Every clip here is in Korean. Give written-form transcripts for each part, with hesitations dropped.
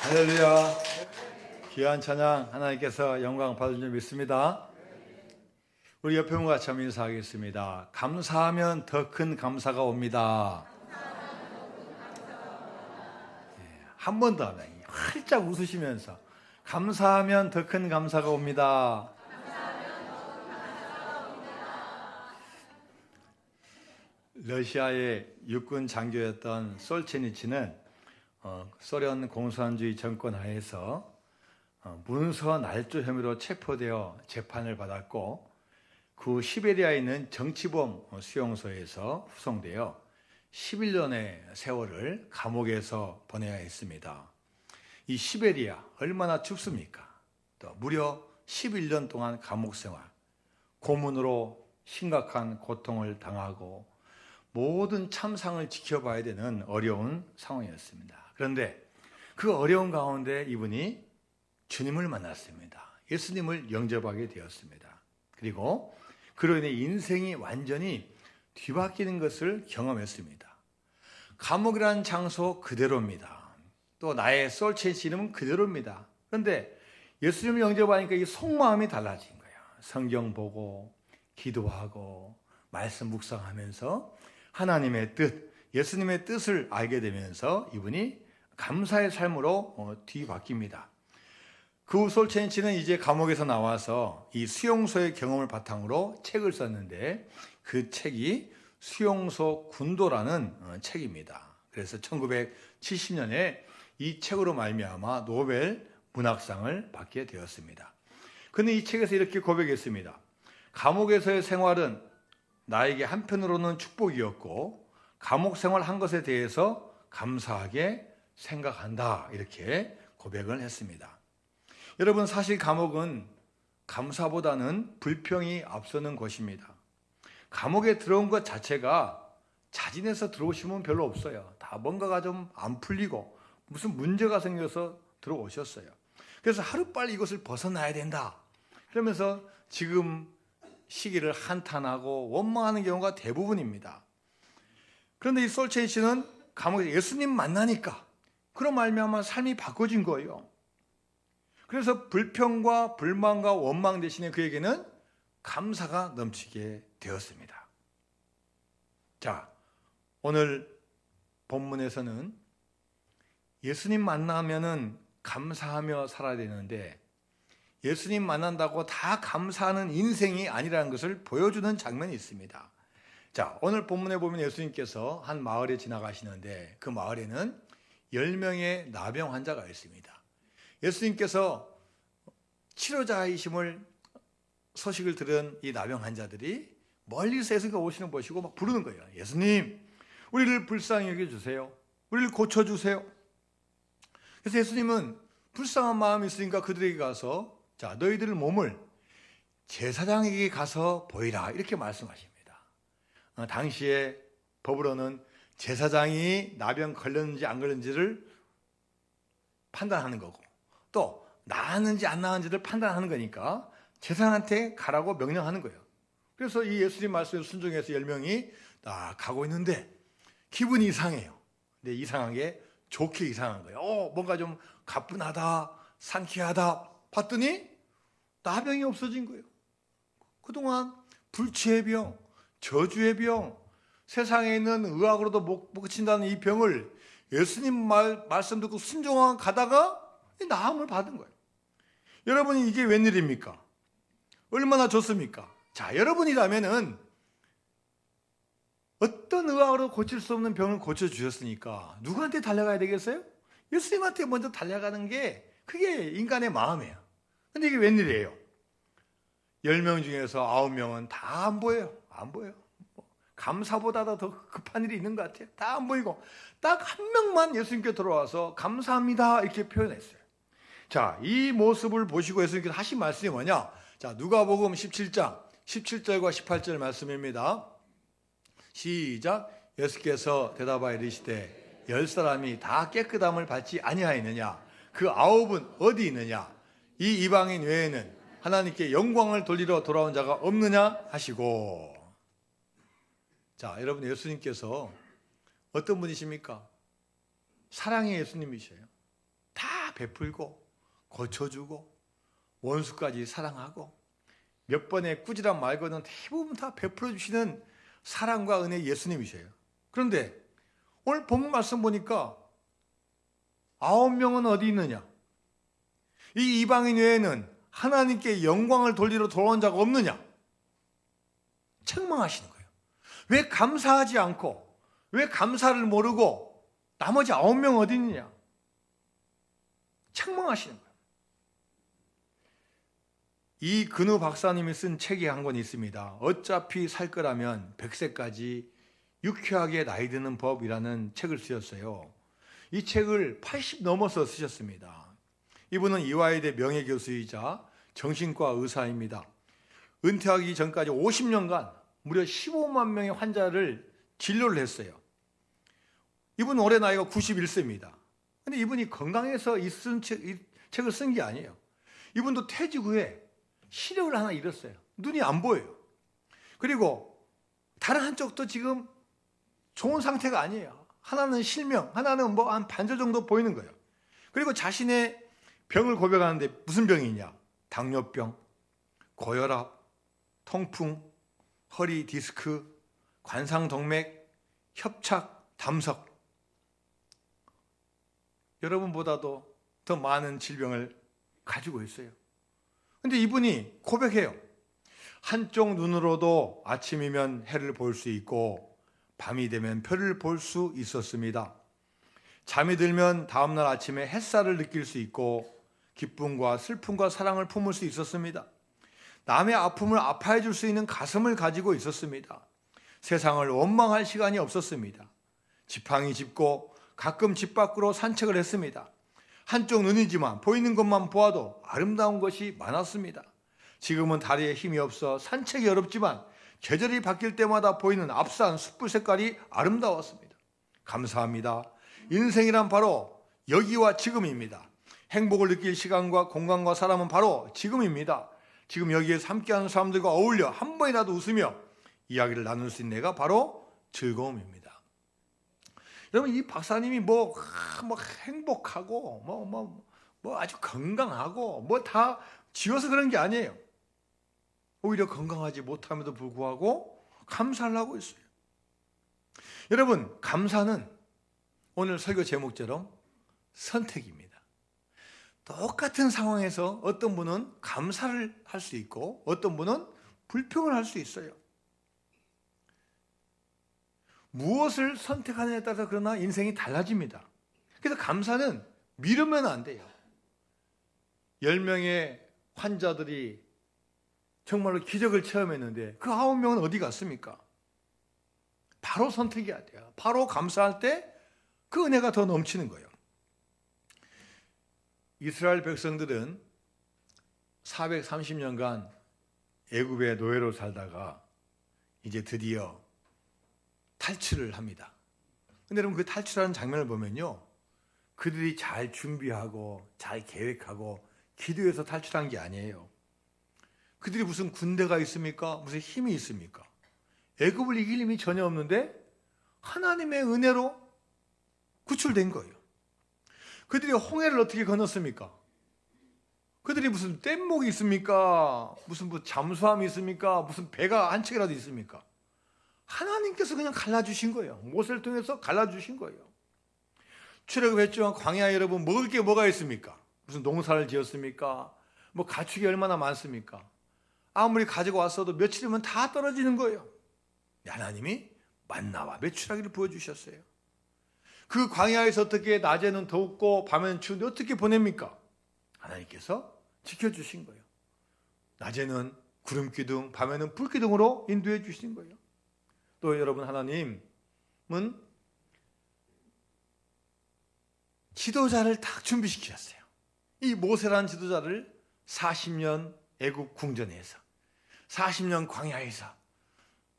할렐루야. 귀한 찬양 하나님께서 영광 받은 줄 믿습니다. 우리 옆에 분과 같이 한번 인사하겠습니다. 감사하면 더 큰 감사가 옵니다. 한 번 더 하면 활짝 웃으시면서 감사하면 더 큰 감사가 옵니다. 러시아의 육군 장교였던 솔체니치는 소련 공산주의 정권 하에서 문서 날조 혐의로 체포되어 재판을 받았고, 그 시베리아에 있는 정치범 수용소에서 후송되어 11년의 세월을 감옥에서 보내야 했습니다. 이 시베리아 얼마나 춥습니까? 또 무려 11년 동안 감옥 생활, 고문으로 심각한 고통을 당하고 모든 참상을 지켜봐야 되는 어려운 상황이었습니다. 그런데 그 어려운 가운데 이분이 주님을 만났습니다. 예수님을 영접하게 되었습니다. 그리고 그로 인해 인생이 완전히 뒤바뀌는 것을 경험했습니다. 감옥이라는 장소 그대로입니다. 또 나의 솔체니치 이름은 그대로입니다. 그런데 예수님을 영접하니까 이 속마음이 달라진 거예요. 성경 보고 기도하고 말씀 묵상하면서 하나님의 뜻, 예수님의 뜻을 알게 되면서 이분이 감사의 삶으로 뒤바뀝니다. 그 후 솔체니치는 이제 감옥에서 나와서 이 수용소의 경험을 바탕으로 책을 썼는데, 그 책이 수용소 군도라는 책입니다. 그래서 1970년에 이 책으로 말미암아 노벨 문학상을 받게 되었습니다. 그런데 이 책에서 이렇게 고백했습니다. 감옥에서의 생활은 나에게 한편으로는 축복이었고 감옥 생활한 것에 대해서 감사하게 생각한다, 이렇게 고백을 했습니다. 여러분, 사실 감옥은 감사보다는 불평이 앞서는 곳입니다. 감옥에 들어온 것 자체가 자진해서 들어오시면 별로 없어요. 다 뭔가가 좀 안 풀리고 무슨 문제가 생겨서 들어오셨어요. 그래서 하루빨리 이것을 벗어나야 된다, 그러면서 지금 시기를 한탄하고 원망하는 경우가 대부분입니다. 그런데 이 솔체니치는 감옥에서 예수님 만나니까 그로 말미암아 삶이 바꿔진 거예요. 그래서 불평과 불만과 원망 대신에 그에게는 감사가 넘치게 되었습니다. 자, 오늘 본문에서는 예수님 만나면은 감사하며 살아야 되는데, 예수님 만난다고 다 감사하는 인생이 아니라는 것을 보여주는 장면이 있습니다. 자, 오늘 본문에 보면 예수님께서 한 마을에 지나가시는데, 그 마을에는 10명의 나병 환자가 있습니다. 예수님께서 치료자이심을 소식을 들은 이 나병 환자들이 멀리서 예수님께 오시는 거 보시고 막 부르는 거예요. 예수님, 우리를 불쌍히 여겨주세요. 우리를 고쳐주세요. 그래서 예수님은 불쌍한 마음이 있으니까 그들에게 가서, 자, 너희들 몸을 제사장에게 가서 보이라, 이렇게 말씀하십니다. 당시에 법으로는 제사장이 나병 걸렸는지 안 걸렸는지를 판단하는 거고, 또 나았는지 안 나았는지를 판단하는 거니까 제사장한테 가라고 명령하는 거예요. 그래서 이 예수님 말씀에 순종해서 10명이 딱 가고 있는데 기분이 이상해요. 근데 이상한 게 좋게 이상한 거예요. 뭔가 좀 가뿐하다, 상쾌하다 봤더니 나병이 없어진 거예요. 그동안 불치의 병, 저주의 병, 세상에 있는 의학으로도 못 고친다는 이 병을 예수님 말씀 듣고 순종하고 가다가 나음을 받은 거예요. 여러분이 이게 웬일입니까? 얼마나 좋습니까? 자, 여러분이라면은 어떤 의학으로 고칠 수 없는 병을 고쳐주셨으니까 누구한테 달려가야 되겠어요? 예수님한테 먼저 달려가는 게 그게 인간의 마음이에요. 근데 이게 웬일이에요? 10명 중에서 9명은 다 안 보여요. 안 보여요. 감사보다 더 급한 일이 있는 것 같아요. 다 안 보이고 딱 한 명만 예수님께 들어와서 감사합니다, 이렇게 표현했어요. 자, 이 모습을 보시고 예수님께서 하신 말씀이 뭐냐? 자, 누가복음 17장 17절과 18절 말씀입니다. 시작. 예수께서 대답하여 이르시되 10사람이 다 깨끗함을 받지 아니하였느냐? 그 9은 어디 있느냐? 이 이방인 외에는 하나님께 영광을 돌리러 돌아온 자가 없느냐 하시고. 자, 여러분, 예수님께서 어떤 분이십니까? 사랑의 예수님이셔요. 다 베풀고 고쳐주고 원수까지 사랑하고 몇 번의 꾸지람 말고는 대부분 다 베풀어 주시는 사랑과 은혜 예수님이세요. 그런데 오늘 본문 말씀 보니까 9명은 어디 있느냐? 이 이방인 외에는 하나님께 영광을 돌리러 돌아온 자가 없느냐? 책망하시는 거예요. 왜 감사하지 않고 왜 감사를 모르고 나머지 9명 어디 있느냐? 책망하시는 거예요. 이 근우 박사님이 쓴 책이 한 권 있습니다. 어차피 살 거라면 100세까지 유쾌하게 나이 드는 법이라는 책을 쓰셨어요. 이 책을 80 넘어서 쓰셨습니다. 이분은 이화여대 명예교수이자 정신과 의사입니다. 은퇴하기 전까지 50년간 무려 15만 명의 환자를 진료를 했어요. 이분 올해 나이가 91세입니다. 근데 이분이 건강해서 이 책을 쓴 게 아니에요. 이분도 퇴직 후에 시력을 하나 잃었어요. 눈이 안 보여요. 그리고 다른 한쪽도 지금 좋은 상태가 아니에요. 하나는 실명, 하나는 뭐 한 반절 정도 보이는 거예요. 그리고 자신의 병을 고백하는데 무슨 병이 있냐? 당뇨병, 고혈압, 통풍, 허리 디스크, 관상동맥, 협착, 담석. 여러분보다도 더 많은 질병을 가지고 있어요. 근데 이분이 고백해요. 한쪽 눈으로도 아침이면 해를 볼 수 있고 밤이 되면 별을 볼 수 있었습니다. 잠이 들면 다음날 아침에 햇살을 느낄 수 있고 기쁨과 슬픔과 사랑을 품을 수 있었습니다. 남의 아픔을 아파해 줄 수 있는 가슴을 가지고 있었습니다. 세상을 원망할 시간이 없었습니다. 지팡이 짚고 가끔 집 밖으로 산책을 했습니다. 한쪽 눈이지만 보이는 것만 보아도 아름다운 것이 많았습니다. 지금은 다리에 힘이 없어 산책이 어렵지만 계절이 바뀔 때마다 보이는 აფ산 숯불 색깔이 아름다웠습니다. 감사합니다. 인생이란 바로 여기와 지금입니다. 행복을 느낄 시간과 공간과 사람은 바로 지금입니다. 지금 여기에서 함께하는 사람들과 어울려 한 번이라도 웃으며 이야기를 나눌 수 있는 내가 바로 즐거움입니다. 여러분, 이 박사님이 뭐 행복하고 뭐 아주 건강하고 뭐 다 지어서 그런 게 아니에요. 오히려 건강하지 못함에도 불구하고 감사를 하고 있어요. 여러분, 감사는 오늘 설교 제목처럼 선택입니다. 똑같은 상황에서 어떤 분은 감사를 할 수 있고 어떤 분은 불평을 할 수 있어요. 무엇을 선택하느냐에 따라서 그러나 인생이 달라집니다. 그래서 감사는 미루면 안 돼요. 10명의 환자들이 정말로 기적을 체험했는데 그 9명은 어디 갔습니까? 바로 선택해야 돼요. 바로 감사할 때 그 은혜가 더 넘치는 거예요. 이스라엘 백성들은 430년간 애굽의 노예로 살다가 이제 드디어 탈출을 합니다. 근데 여러분, 그 탈출하는 장면을 보면요, 그들이 잘 준비하고 잘 계획하고 기도해서 탈출한 게 아니에요. 그들이 무슨 군대가 있습니까? 무슨 힘이 있습니까? 애굽을 이길 힘이 전혀 없는데 하나님의 은혜로 구출된 거예요. 그들이 홍해를 어떻게 건넜습니까? 그들이 무슨 뗏목이 있습니까? 무슨 뭐 잠수함이 있습니까? 무슨 배가 한 척이라도 있습니까? 하나님께서 그냥 갈라주신 거예요. 모세를 통해서 갈라주신 거예요. 출애굽했지만 광야, 여러분, 먹을 게 뭐가 있습니까? 무슨 농사를 지었습니까? 뭐 가축이 얼마나 많습니까? 아무리 가지고 왔어도 며칠이면 다 떨어지는 거예요. 하나님이 만나와 메추라기를 부어주셨어요. 그 광야에서 어떻게 낮에는 덥고 밤에는 추운데 어떻게 보냅니까? 하나님께서 지켜주신 거예요. 낮에는 구름기둥, 밤에는 불기둥으로 인도해 주신 거예요. 또 여러분, 하나님은 지도자를 딱 준비시키셨어요. 이 모세라는 지도자를 40년 애굽 궁전에서 40년 광야에서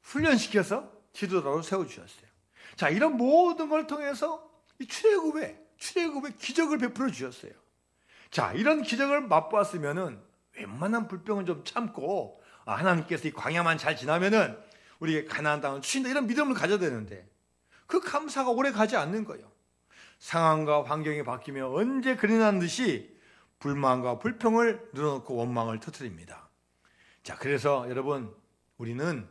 훈련시켜서 지도자로 세워주셨어요. 자, 이런 모든 걸 통해서 이 출애굽의 기적을 베풀어 주셨어요. 자, 이런 기적을 맛보았으면은 웬만한 불평은 좀 참고 하나님께서 이 광야만 잘 지나면은 우리에게 가나안 땅을 주신다, 이런 믿음을 가져야 되는데 그 감사가 오래 가지 않는 거예요. 상황과 환경이 바뀌며 언제 그리나는 듯이 불만과 불평을 늘어놓고 원망을 터뜨립니다. 자, 그래서 여러분, 우리는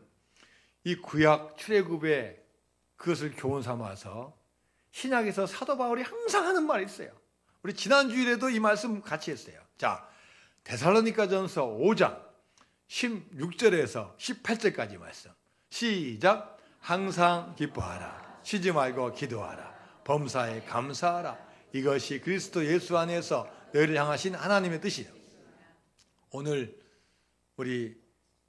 이 구약 출애굽의 그것을 교훈 삼아서 신약에서 사도 바울이 항상 하는 말이 있어요. 우리 지난 주일에도 이 말씀 같이 했어요. 자, 데살로니가전서 5장 16절에서 18절까지 말씀. 시작. 항상 기뻐하라. 쉬지 말고 기도하라. 범사에 감사하라. 이것이 그리스도 예수 안에서 너희를 향하신 하나님의 뜻이다. 오늘 우리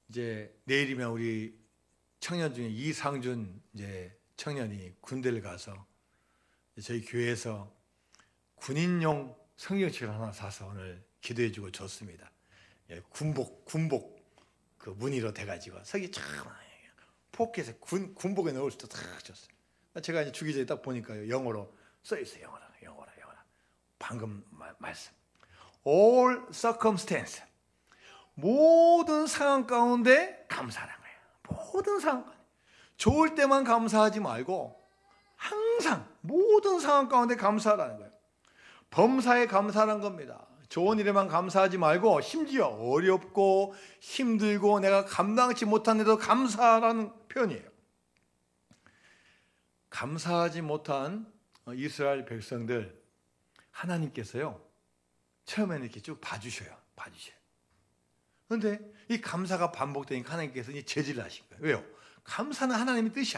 이제 내일이면 우리 청년 중에 이상준 이제 청년이 군대를 가서 저희 교회에서 군인용 성경책을 하나 사서 오늘 기도해주고 줬습니다. 예, 군복 그 무늬로 돼가지고 석이 참 포켓에 군복에 넣을 수도 딱 줬어요. 제가 이제 주기 전에 딱 보니까요, 영어로 써 있어요. 영어로. 방금 말씀. All circumstance. 모든 상황 가운데 감사하는 거예요. 모든 상황. 좋을 때만 감사하지 말고 항상 모든 상황 가운데 감사하라는 거예요. 범사에 감사하는 겁니다. 좋은 일에만 감사하지 말고 심지어 어렵고 힘들고 내가 감당치 못한 데도 감사하라는 표현이에요. 감사하지 못한 이스라엘 백성들 하나님께서요, 처음에는 이렇게 쭉 봐주셔요. 그런데 이 감사가 반복되니까 하나님께서 제지를 하신 거예요. 왜요? 감사는 하나님의 뜻이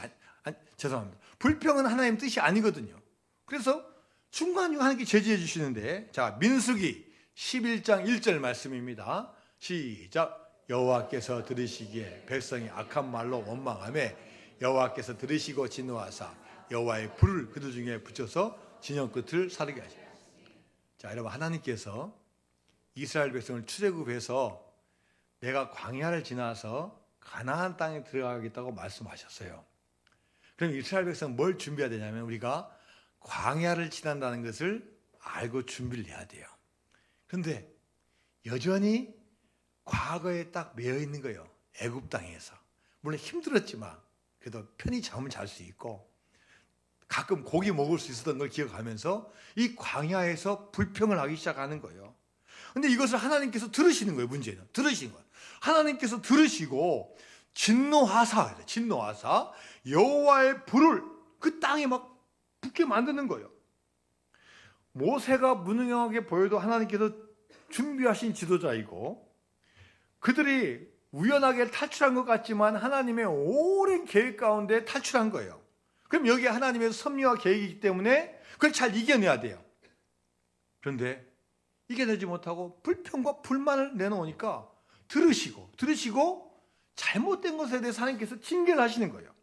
죄송합니다. 불평은 하나님의 뜻이 아니거든요. 그래서 중간중간 하나님께 제지해 주시는데, 자, 민수기 11장 1절 말씀입니다. 시작. 여호와께서 들으시기에 백성이 악한 말로 원망하며 여호와께서 들으시고 진노하사 여호와의 불을 그들 중에 붙여서 진영 끝을 사르게 하시고. 자, 여러분, 하나님께서 이스라엘 백성을 출애굽해서 내가 광야를 지나서 가나안 땅에 들어가겠다고 말씀하셨어요. 그럼 이스라엘 백성은 뭘 준비해야 되냐면 우리가 광야를 지난다는 것을 알고 준비를 해야 돼요. 그런데 여전히 과거에 딱 매여 있는 거예요. 애굽 땅에서. 물론 힘들었지만 그래도 편히 잠을 잘 수 있고 가끔 고기 먹을 수 있었던 걸 기억하면서 이 광야에서 불평을 하기 시작하는 거예요. 근데 이것을 하나님께서 들으시는 거예요. 문제는 들으신 거예요. 하나님께서 들으시고 진노하사 여호와의 불을 그 땅에 막 붙게 만드는 거예요. 모세가 무능하게 보여도 하나님께서 준비하신 지도자이고 그들이 우연하게 탈출한 것 같지만 하나님의 오랜 계획 가운데 탈출한 거예요. 그럼 여기에 하나님의 섭리와 계획이기 때문에 그걸 잘 이겨내야 돼요. 그런데 이겨내지 못하고 불평과 불만을 내놓으니까 들으시고 잘못된 것에 대해서 하나님께서 징계를 하시는 거예요.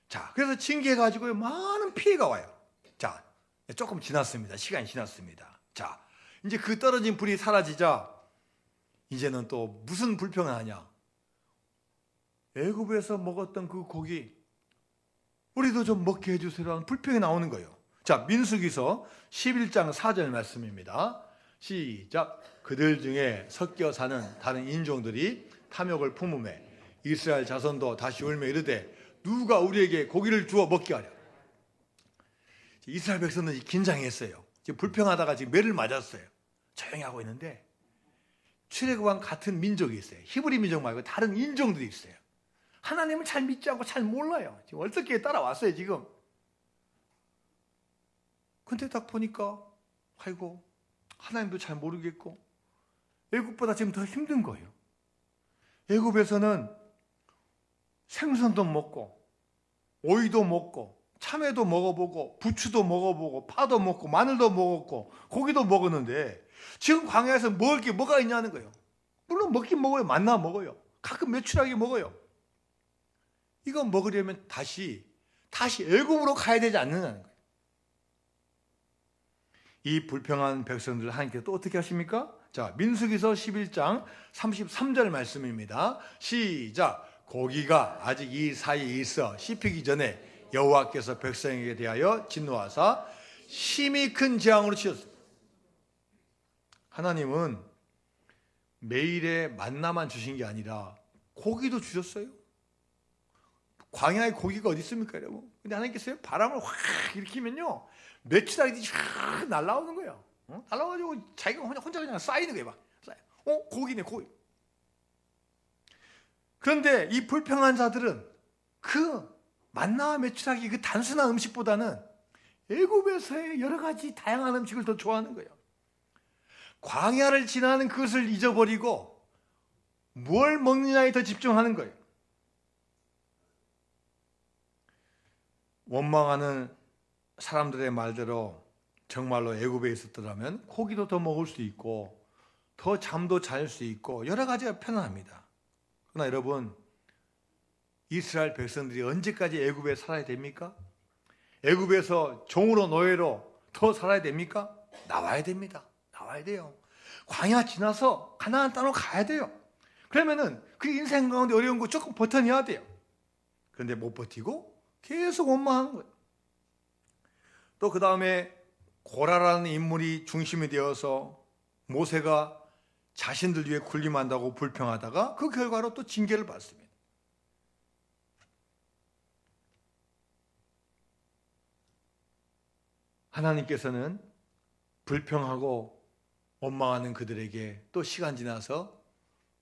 자, 그래서 징계해가지고 많은 피해가 와요. 자, 조금 지났습니다. 시간이 지났습니다. 자, 이제 그 떨어진 불이 사라지자 이제는 또 무슨 불평을 하냐? 애굽에서 먹었던 그 고기 우리도 좀 먹게 해주세요라는 불평이 나오는 거예요. 자, 민수기서 11장 4절 말씀입니다. 시작. 그들 중에 섞여 사는 다른 인종들이 탐욕을 품음에 이스라엘 자손도 다시 울며 이르되 누가 우리에게 고기를 주어 먹게 하랴. 이스라엘 백성들이 긴장했어요. 지금 불평하다가 지금 매를 맞았어요. 조용히 하고 있는데 출애굽한 같은 민족이 있어요. 히브리 민족 말고 다른 인종들이 있어요. 하나님을 잘 믿지 않고 잘 몰라요. 지금 어떻게 따라왔어요 지금. 근데 딱 보니까 아이고 하나님도 잘 모르겠고 애굽보다 지금 더 힘든 거예요. 애굽에서는 생선도 먹고 오이도 먹고 참외도 먹어보고 부추도 먹어보고 파도 먹고 마늘도 먹었고 고기도 먹었는데 지금 광야에서 먹을 게 뭐가 있냐는 거예요. 물론 먹긴 먹어요. 만나 먹어요. 가끔 매출하게 먹어요. 이거 먹으려면 다시 애굽으로 가야 되지 않느냐는 거예요. 이 불평한 백성들 하나님께서 또 어떻게 하십니까? 자, 민수기서 11장 33절 말씀입니다. 시작. 고기가 아직 이 사이에 있어 씹히기 전에 여호와께서 백성에게 대하여 진노하사 심히 큰 재앙으로 치셨습니다. 하나님은 매일의 만나만 주신 게 아니라 고기도 주셨어요. 광야에 고기가 어디 있습니까, 여러분? 근데 하나님께서 바람을 확 일으키면요 메추라기들이 쫙 날라오는 거예요. 날라와가지고 자기가 혼자 그냥 쌓이는 거예요. 막 쌓여. 고기네, 고기. 그런데 이 불평한 자들은 그 만나와 메추라기 그 단순한 음식보다는 애굽에서의 여러 가지 다양한 음식을 더 좋아하는 거예요. 광야를 지나는 그것을 잊어버리고 뭘 먹느냐에 더 집중하는 거예요. 원망하는 사람들의 말대로 정말로 애굽에 있었더라면 고기도 더 먹을 수 있고 더 잠도 잘 수 있고 여러 가지가 편안합니다. 그러나 여러분, 이스라엘 백성들이 언제까지 애굽에 살아야 됩니까? 애굽에서 종으로 노예로 더 살아야 됩니까? 나와야 됩니다. 나와야 돼요. 광야 지나서 가나안 땅으로 가야 돼요. 그러면은 그 인생 가운데 어려운 거 조금 버텨내야 돼요. 그런데 못 버티고 계속 원망하는 거예요. 또 그 다음에 고라라는 인물이 중심이 되어서 모세가 자신들 위해 군림한다고 불평하다가 그 결과로 또 징계를 받습니다. 하나님께서는 불평하고 원망하는 그들에게 또 시간 지나서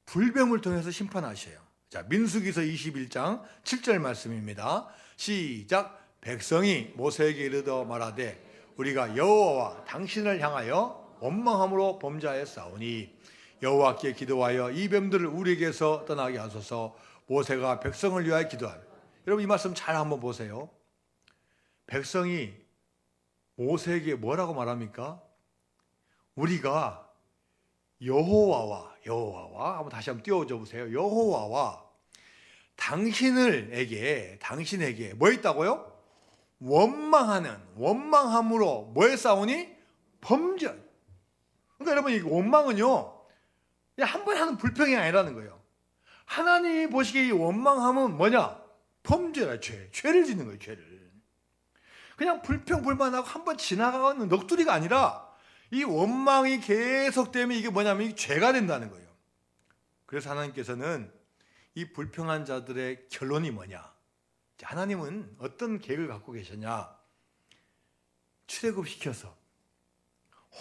불뱀을 통해서 심판하셔요. 자, 민수기서 21장 7절 말씀입니다. 시작. 백성이 모세에게 이르러 말하되 우리가 여호와와 당신을 향하여 원망함으로 범죄하였사오니 여호와께 기도하여 이 뱀들을 우리에게서 떠나게 하소서. 모세가 백성을 위하여 기도하며. 여러분, 이 말씀 잘 한번 보세요. 백성이 모세에게 뭐라고 말합니까? 우리가 여호와와 한번 다시 한번 띄워줘 보세요. 여호와와 당신에게 뭐 있다고요? 원망함으로 뭐에 싸우니? 범죄. 그러니까 여러분, 이 원망은요 그냥 한 번 하는 불평이 아니라는 거예요. 하나님이 보시기에 이 원망함은 뭐냐? 범죄라. 죄를 짓는 거예요. 죄를. 그냥 불평 불만하고 한 번 지나가는 넋두리가 아니라 이 원망이 계속되면 이게 뭐냐면 이게 죄가 된다는 거예요. 그래서 하나님께서는 이 불평한 자들의 결론이 뭐냐? 하나님은 어떤 계획을 갖고 계셨냐? 출애굽시켜서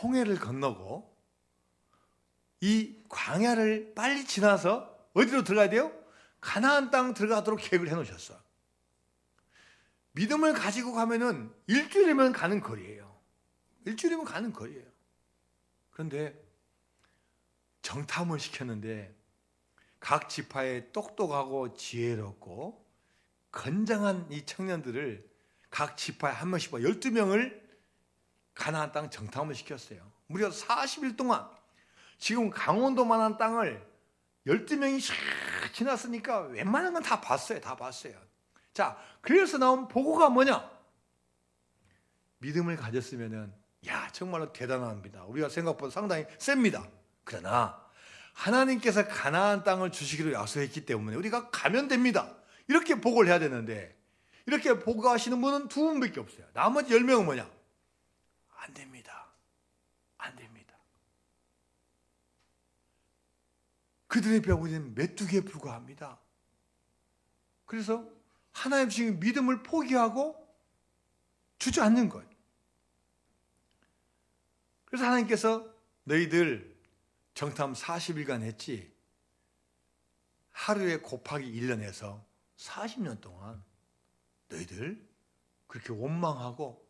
홍해를 건너고 이 광야를 빨리 지나서 어디로 들어가야 돼요? 가나안 땅 들어가도록 계획을 해놓으셨어. 믿음을 가지고 가면은 일주일이면 가는 거리예요. 일주일이면 가는 거리예요. 그런데 정탐을 시켰는데 각 지파에 똑똑하고 지혜롭고 건장한 이 청년들을 각 지파에 한 명씩 12명을 가나안 땅 정탐을 시켰어요. 무려 40일 동안 지금 강원도만한 땅을 12명이 샥 지났으니까 웬만한 건 다 봤어요. 다 봤어요. 자, 그래서 나온 보고가 뭐냐? 믿음을 가졌으면은 정말로 대단합니다. 우리가 생각보다 상당히 셉니다. 그러나 하나님께서 가나안 땅을 주시기로 약속했기 때문에 우리가 가면 됩니다. 이렇게 보고를 해야 되는데 이렇게 보고하시는 분은 2분밖에 없어요. 나머지 10명은 뭐냐? 안 됩니다. 안 됩니다. 그들의 뼈는 메뚜기에 불과합니다. 그래서 하나님 주신 믿음을 포기하고 주저앉는 거예요. 그래서 하나님께서 너희들 정탐 40일간 했지 하루에 곱하기 1년 해서 40년 동안 너희들 그렇게 원망하고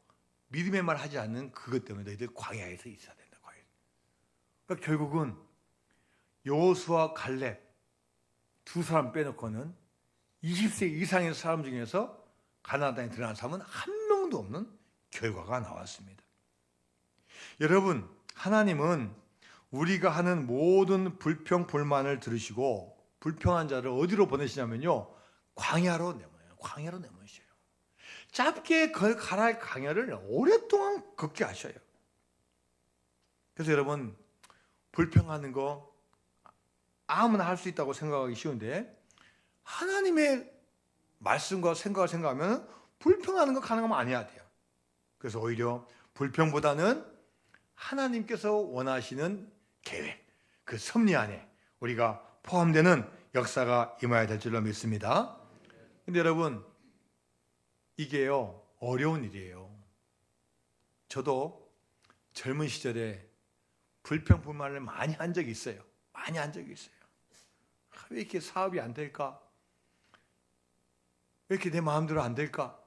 믿음의 말 하지 않는 그것 때문에 너희들 광야에서 있어야 된다. 그러니까 결국은 여호수아 갈렙 두 사람 빼놓고는 20세 이상의 사람 중에서 가나안 땅에 들어간 사람은 한 명도 없는 결과가 나왔습니다. 여러분, 하나님은 우리가 하는 모든 불평 불만을 들으시고 불평한 자를 어디로 보내시냐면요, 광야로 내모셔요. 광야로 내모셔요. 짧게 가라 할 광야를 오랫동안 걷게 하셔요. 그래서 여러분, 불평하는 거 아무나 할 수 있다고 생각하기 쉬운데 하나님의 말씀과 생각을 생각하면 불평하는 거 가능하면 안 해야 돼요. 그래서 오히려 불평보다는 하나님께서 원하시는 계획, 그 섭리 안에 우리가 포함되는 역사가 임해야 될 줄로 믿습니다. 근데 여러분, 이게요 어려운 일이에요. 저도 젊은 시절에 불평불만을 많이 한 적이 있어요. 많이 한 적이 있어요. 왜 이렇게 사업이 안 될까? 왜 이렇게 내 마음대로 안 될까?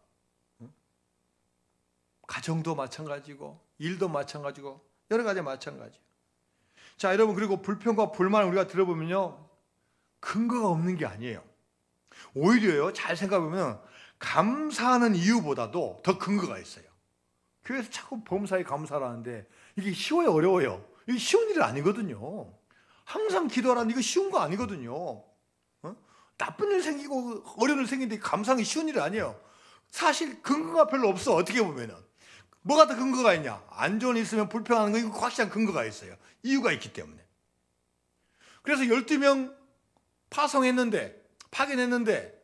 가정도 마찬가지고 일도 마찬가지고 여러 가지 마찬가지예요. 자, 여러분, 그리고 불평과 불만을 우리가 들어보면요, 근거가 없는 게 아니에요. 오히려요, 잘 생각해보면 감사하는 이유보다도 더 근거가 있어요. 교회에서 자꾸 범사에 감사하는데 이게 쉬워요, 어려워요? 이게 쉬운 일이 아니거든요. 항상 기도하라는 이거 쉬운 거 아니거든요. 나쁜 일 생기고 어려운 일 생기는데 감사하기 쉬운 일이 아니에요. 사실 근거가 별로 없어. 어떻게 보면은 뭐가 더 근거가 있냐? 안 좋은 일 있으면 불평하는 거, 이거 확실한 근거가 있어요. 이유가 있기 때문에. 그래서 12명 파견했는데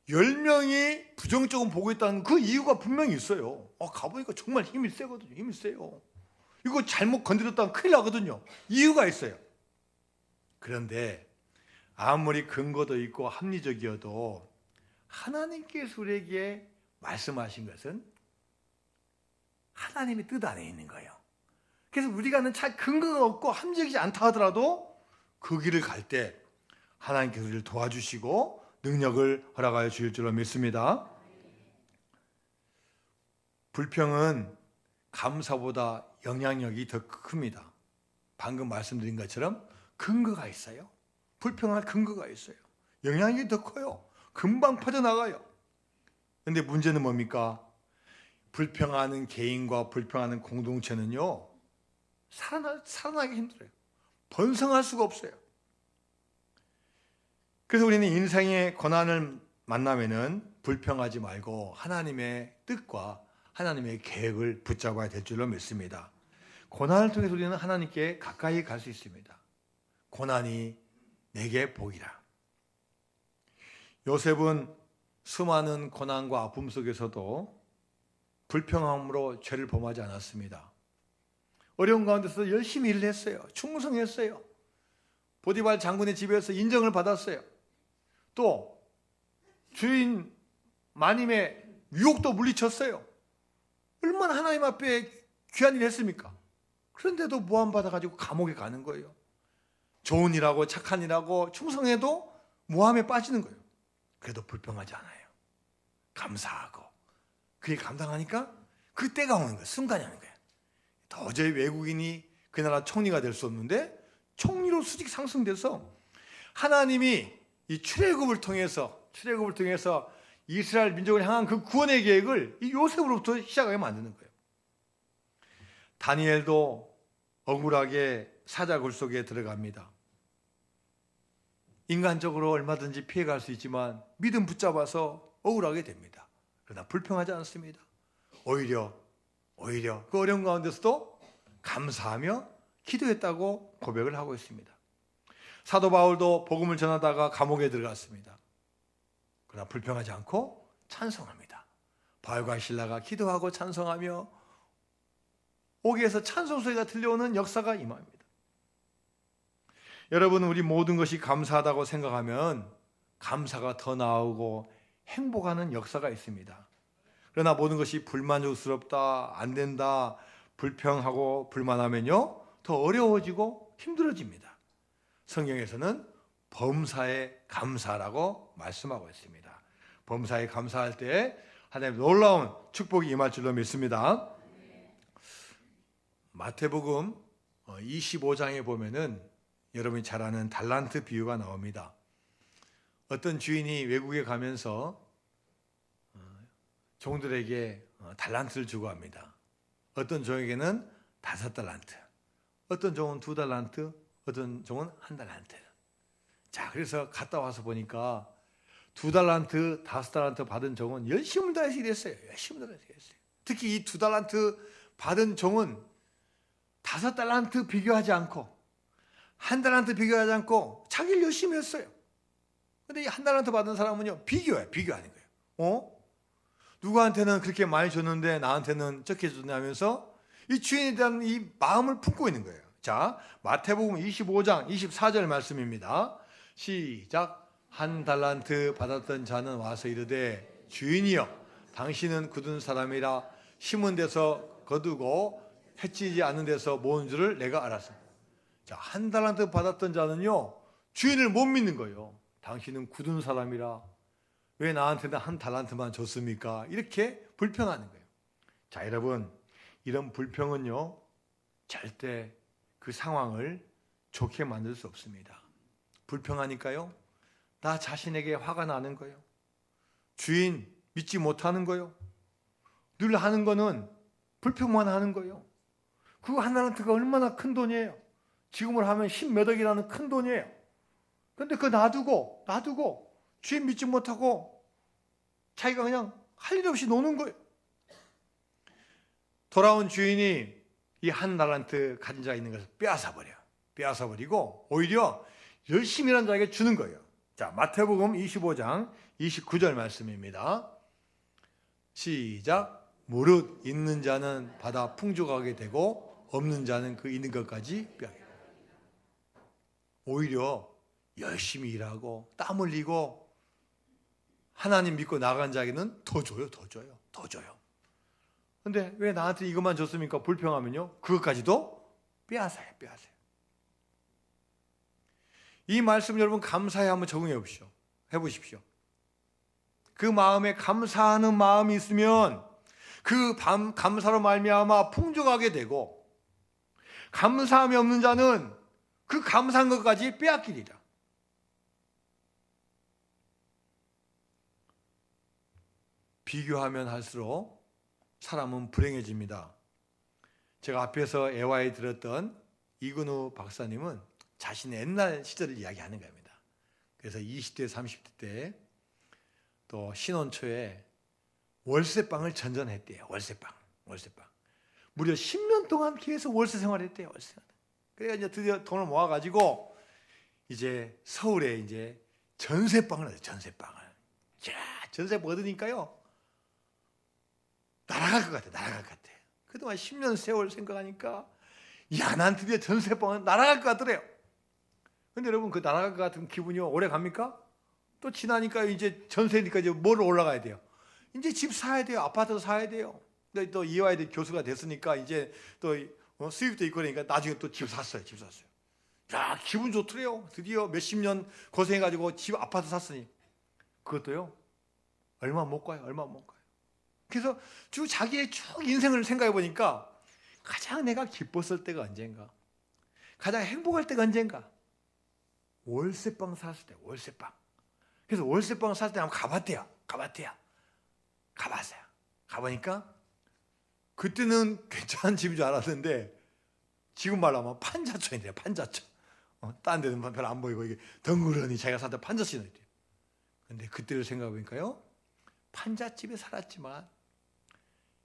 10명이 부정적으로 보고 있다는 그 이유가 분명히 있어요. 가보니까 정말 힘이 세거든요. 힘이 세요. 이거 잘못 건드렸다면 큰일 나거든요. 이유가 있어요. 그런데 아무리 근거도 있고 합리적이어도 하나님께서 우리에게 말씀하신 것은 하나님의 뜻 안에 있는 거예요. 그래서 우리가 잘 근거가 없고 합리적이지 않다 하더라도 그 길을 갈 때 하나님께서 우리를 도와주시고 능력을 허락하여 주실 줄로 믿습니다. 불평은 감사보다 영향력이 더 큽니다. 방금 말씀드린 것처럼 근거가 있어요. 불평할 근거가 있어요. 영향력이 더 커요. 금방 퍼져나가요. 그런데 문제는 뭡니까? 불평하는 개인과 불평하는 공동체는요, 살아나기 힘들어요. 번성할 수가 없어요. 그래서 우리는 인생의 고난을 만나면은 불평하지 말고 하나님의 뜻과 하나님의 계획을 붙잡아야 될 줄로 믿습니다. 고난을 통해서 우리는 하나님께 가까이 갈 수 있습니다. 고난이 내게 복이라. 요셉은 수많은 고난과 아픔 속에서도 불평함으로 죄를 범하지 않았습니다. 어려운 가운데서 열심히 일을 했어요. 충성했어요. 보디발 장군의 집에서 인정을 받았어요. 또 주인 마님의 유혹도 물리쳤어요. 얼마나 하나님 앞에 귀한 일을 했습니까? 그런데도 모함받아가지고 감옥에 가는 거예요. 좋은 일하고 착한 일하고 충성해도 모함에 빠지는 거예요. 그래도 불평하지 않아요. 감사하고. 그게 감당하니까 그 때가 오는 거예요. 순간이 오는 거예요. 도저히 외국인이 그 나라 총리가 될 수 없는데 총리로 수직 상승돼서 하나님이 이 출애굽을 통해서 이스라엘 민족을 향한 그 구원의 계획을 이 요셉으로부터 시작하게 만드는 거예요. 다니엘도 억울하게 사자굴 속에 들어갑니다. 인간적으로 얼마든지 피해갈 수 있지만 믿음 붙잡아서 억울하게 됩니다. 그러나 불평하지 않습니다. 오히려 그 어려운 가운데서도 감사하며 기도했다고 고백을 하고 있습니다. 사도 바울도 복음을 전하다가 감옥에 들어갔습니다. 그러나 불평하지 않고 찬송합니다. 바울과 실라가 기도하고 찬송하며 옥에서 찬송 소리가 들려오는 역사가 임합니다. 여러분, 우리 모든 것이 감사하다고 생각하면 감사가 더 나오고 행복하는 역사가 있습니다. 그러나 모든 것이 불만족스럽다, 안 된다, 불평하고 불만하면요, 더 어려워지고 힘들어집니다. 성경에서는 범사에 감사라고 말씀하고 있습니다. 범사에 감사할 때 하나님의 놀라운 축복이 임할 줄로 믿습니다. 마태복음 25장에 보면은 여러분이 잘 아는 달란트 비유가 나옵니다. 어떤 주인이 외국에 가면서 종들에게 달란트를 주고 합니다. 어떤 종에게는 5달란트, 어떤 종은 2달란트, 어떤 종은 1달란트. 자, 그래서 갔다 와서 보니까 2달란트, 5달란트 받은 종은 열심히 다해서 일했어요. 열심히 다해서 일했어요. 특히 이 2달란트 받은 종은 5달란트 비교하지 않고 1달란트 비교하지 않고 자기를 열심히 했어요. 근데 이 1달란트 받은 사람은요, 비교하는 거예요. 누구한테는 그렇게 많이 줬는데 나한테는 적게 줬냐면서 이 주인에 대한 이 마음을 품고 있는 거예요. 자, 마태복음 25장 24절 말씀입니다. 시작. 1달란트 받았던 자는 와서 이르되 주인이여, 당신은 굳은 사람이라 심은 데서 거두고 해치지 않는 데서 모은 줄을 내가 알았어. 자, 한 달란트 받았던 자는요, 주인을 못 믿는 거예요. 당신은 굳은 사람이라 왜 나한테는 한 달란트만 줬습니까? 이렇게 불평하는 거예요. 자, 여러분, 이런 불평은요, 절대 그 상황을 좋게 만들 수 없습니다. 불평하니까요, 나 자신에게 화가 나는 거예요. 주인 믿지 못하는 거예요. 늘 하는 거는 불평만 하는 거예요. 그 한 달란트가 얼마나 큰 돈이에요. 지금으로 하면 10몇 억이라는 큰 돈이에요. 그런데 그거 놔두고 주인 믿지 못하고 자기가 그냥 할 일 없이 노는 거예요. 돌아온 주인이 이 한 달란트 가진 자가 있는 것을 빼앗아 버리고 오히려 열심히 일한 자에게 주는 거예요. 자, 마태복음 25장 29절 말씀입니다. 시작. 무릇 있는 자는 받아 풍족하게 되고 없는 자는 그 있는 것까지 빼앗겨. 오히려 열심히 일하고 땀 흘리고 하나님 믿고 나간 자에게는 더 줘요. 근데 왜 나한테 이것만 줬습니까? 불평하면요, 그것까지도 빼앗아요. 이 말씀 여러분 감사해 한번 적용해 해보십시오. 그 마음에 감사하는 마음이 있으면 그 감사로 말미암아 풍족하게 되고, 감사함이 없는 자는 그 감사한 것까지 빼앗기리라. 비교하면 할수록 사람은 불행해집니다. 제가 앞에서 애화에 들었던 이근우 박사님은 자신의 옛날 시절을 이야기하는 겁니다. 그래서 20대, 30대 때 또 신혼 초에 월세방을 전전했대요. 월세방. 무려 10년 동안 계속 월세 생활했대요. 그래서 이제 드디어 돈을 모아가지고 이제 서울에 이제 전세방을 하죠. 자, 전세방 얻으니까요, 날아갈 것 같아. 그동안 10년 세월 생각하니까, 야, 난 드디어 전세방은 날아갈 것 같더래요. 근데 여러분, 그 날아갈 것 같은 기분이요, 오래 갑니까? 또 지나니까 이제 전세니까 이제 뭐로 올라가야 돼요? 이제 집 사야 돼요. 아파트 사야 돼요. 또 이화여대 교수가 됐으니까 이제 또 수입도 있고 그러니까 나중에 또 집 샀어요. 야, 기분 좋더래요. 드디어 몇십 년 고생해가지고 집 아파트 샀으니. 그것도요, 얼마 못 가요. 그래서 자기의 쭉 인생을 생각해 보니까 가장 내가 기뻤을 때가 언젠가, 가장 행복할 때가 언젠가, 월세방 샀을 때. 그래서 월세방 샀을 때 한번 가봤어요. 가보니까 그때는 괜찮은 집인 줄 알았는데 지금 말로 하면 판자촌이래요. 딴 데는 별로 안 보이고 이게 덩그러니 자기가 살던 판자촌이 있대요. 근데 그때를 생각해 보니까요, 판잣집에 살았지만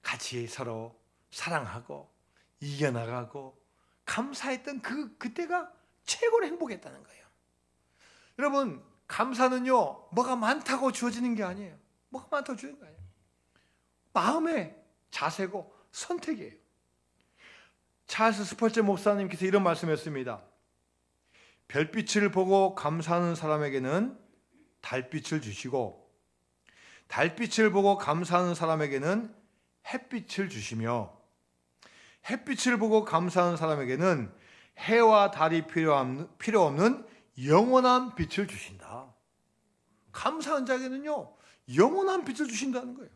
같이 서로 사랑하고 이겨나가고 감사했던 그때가 최고로 행복했다는 거예요. 여러분, 감사는요, 뭐가 많다고 주어지는 게 아니에요. 마음의 자세고 선택이에요. 찰스 스펄전 목사님께서 이런 말씀했습니다. 별빛을 보고 감사하는 사람에게는 달빛을 주시고, 달빛을 보고 감사하는 사람에게는 햇빛을 주시며, 햇빛을 보고 감사하는 사람에게는 해와 달이 필요 없는 영원한 빛을 주신다. 감사한 자에게는요, 영원한 빛을 주신다는 거예요.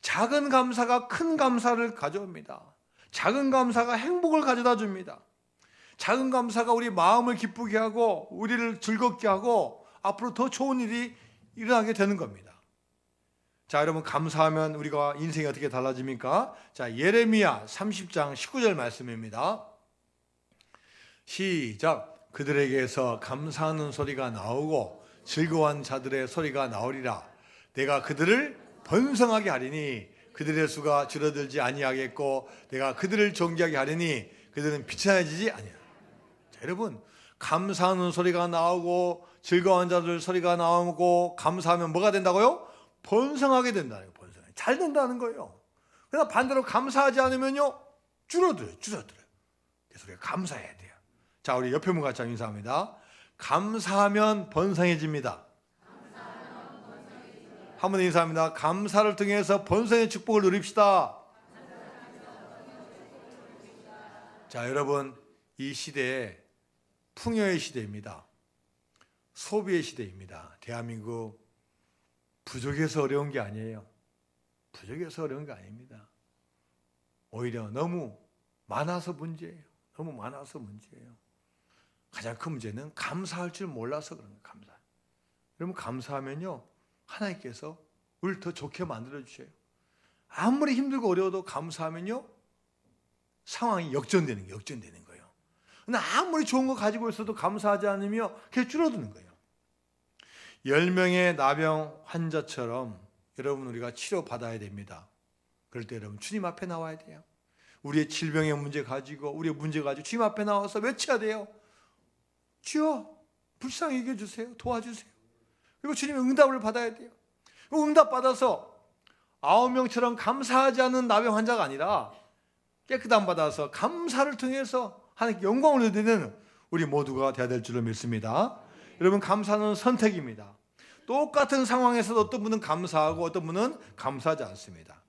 작은 감사가 큰 감사를 가져옵니다. 작은 감사가 행복을 가져다 줍니다. 작은 감사가 우리 마음을 기쁘게 하고 우리를 즐겁게 하고 앞으로 더 좋은 일이 일어나게 되는 겁니다. 자, 여러분, 감사하면 우리가 인생이 어떻게 달라집니까? 자, 예레미야 30장 19절 말씀입니다. 시작. 그들에게서 감사하는 소리가 나오고 즐거워한 자들의 소리가 나오리라. 내가 그들을 번성하게 하리니 그들의 수가 줄어들지 아니하겠고, 내가 그들을 존귀하게 하리니 그들은 비천해지지 아니하리라. 자, 여러분, 감사하는 소리가 나오고 즐거워한 자들 소리가 나오고 감사하면 뭐가 된다고요? 번성하게 된다는 거예요. 잘 된다는 거예요. 그러나 반대로 감사하지 않으면요, 줄어들어요. 그래서 우리가 감사해야 돼요. 자, 우리 옆에 분 같이 인사합니다. 감사하면 번성해집니다. 한 번 인사합니다. 감사를 통해서 번성의 축복을 누립시다. 자, 여러분, 이 시대에 풍요의 시대입니다. 소비의 시대입니다. 대한민국 부족해서 어려운 게 아니에요. 부족해서 어려운 게 아닙니다. 오히려 너무 많아서 문제예요. 너무 많아서 문제예요. 가장 큰 문제는 감사할 줄 몰라서 그런 거예요. 감사. 여러분, 감사하면요, 하나님께서 우리를 더 좋게 만들어 주셔요. 아무리 힘들고 어려워도 감사하면요, 상황이 역전되는 거예요. 근데 아무리 좋은 거 가지고 있어도 감사하지 않으면 그게 줄어드는 거예요. 10명의 나병 환자처럼 여러분, 우리가 치료받아야 됩니다. 그럴 때 여러분, 주님 앞에 나와야 돼요. 우리의 질병의 문제 가지고, 우리의 문제 가지고 주님 앞에 나와서 외쳐야 돼요. 주여, 불쌍히 여겨주세요. 도와주세요. 그리고 주님의 응답을 받아야 돼요. 응답 받아서 9명처럼 감사하지 않는 나병 환자가 아니라 깨끗함 받아서 감사를 통해서 하나님께 영광을 드리는 우리 모두가 되어야 될 줄로 믿습니다. 여러분, 감사는 선택입니다. 똑같은 상황에서도 어떤 분은 감사하고 어떤 분은 감사하지 않습니다.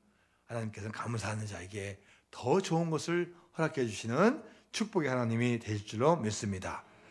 하나님께서는 감사하는 자에게 더 좋은 것을 허락해 주시는 축복의 하나님이 되실 줄로 믿습니다.